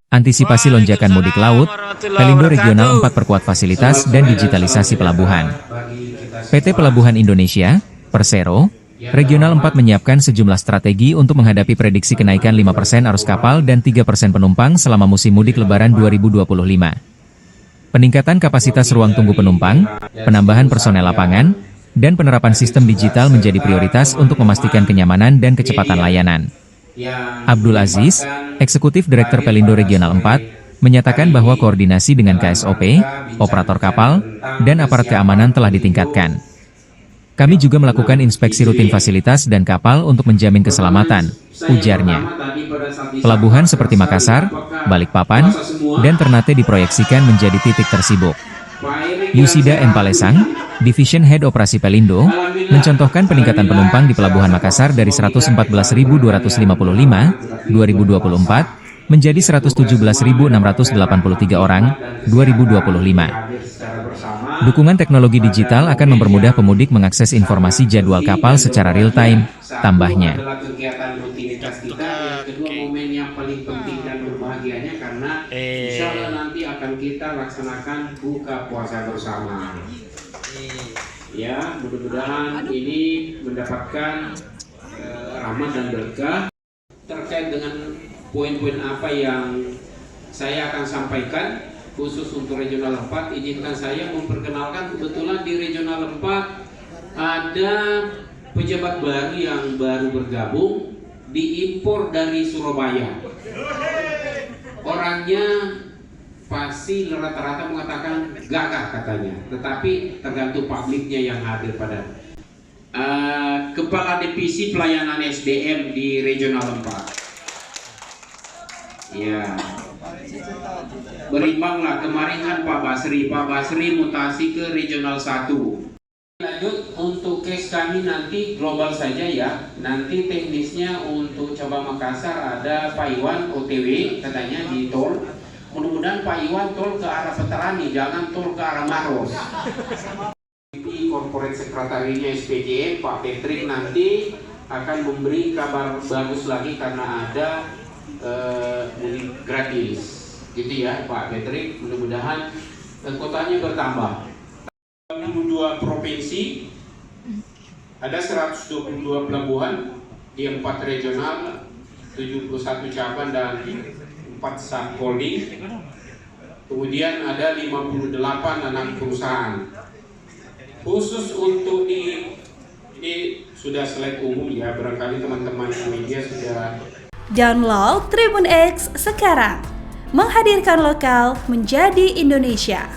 Antisipasi lonjakan mudik laut, Pelindo Regional 4 perkuat fasilitas dan digitalisasi pelabuhan. PT Pelabuhan Indonesia, Persero, Regional 4 menyiapkan sejumlah strategi untuk menghadapi prediksi kenaikan 5% arus kapal dan 3% penumpang selama musim mudik Lebaran 2025. Peningkatan kapasitas ruang tunggu penumpang, penambahan personel lapangan, dan penerapan sistem digital menjadi prioritas untuk memastikan kenyamanan dan kecepatan layanan. Abdul Aziz, Eksekutif Direktur Pelindo Regional 4, menyatakan bahwa koordinasi dengan KSOP, operator kapal, dan aparat keamanan telah ditingkatkan. Kami juga melakukan inspeksi rutin fasilitas dan kapal untuk menjamin keselamatan, ujarnya. Pelabuhan seperti Makassar, Balikpapan, dan Ternate diproyeksikan menjadi titik tersibuk. Yusida M. Palesang, Division Head Operasi Pelindo, mencontohkan peningkatan penumpang di Pelabuhan Makassar dari 114.255, 2024, menjadi 117.683 orang, 2025. Dukungan teknologi digital akan mempermudah pemudik mengakses informasi jadwal kapal secara real-time, tambahnya. Karena insya Allah nanti akan kita laksanakan buka puasa bersama. Ya, mudah-mudahan ini mendapatkan rahmat dan berkah. Terkait dengan poin-poin apa yang saya akan sampaikan khusus untuk Regional 4, izinkan saya memperkenalkan kebetulan di Regional 4 ada pejabat baru yang baru bergabung, diimpor dari Surabaya. Orangnya pasti rata-rata mengatakan gagah katanya, tetapi tergantung publiknya yang hadir pada Kepala Divisi Pelayanan SDM di Regional 4. Ya, berimbanglah kemarin kan Pak Basri mutasi ke Regional 1. Lanjut untuk case kami nanti global saja ya. Nanti teknisnya untuk coba Makassar ada Pak Iwan OTW katanya di tol. Mudah-mudahan Pak Iwan tol ke arah Veterani, jangan tol ke arah Maros. Corporate Sekretarinya SPJM Pak Patrick nanti akan memberi kabar bagus lagi karena ada mudik gratis. Gitu ya Pak Patrick, mudah-mudahan kotanya bertambah. 62 provinsi, ada 122 pelabuhan di 4 regional, 71 cabang dan 4 subholding. Kemudian ada 58 anak perusahaan. Khusus untuk ini sudah slide umum ya, barangkali teman-teman media sudah. Download Tribun X sekarang, menghadirkan lokal menjadi Indonesia.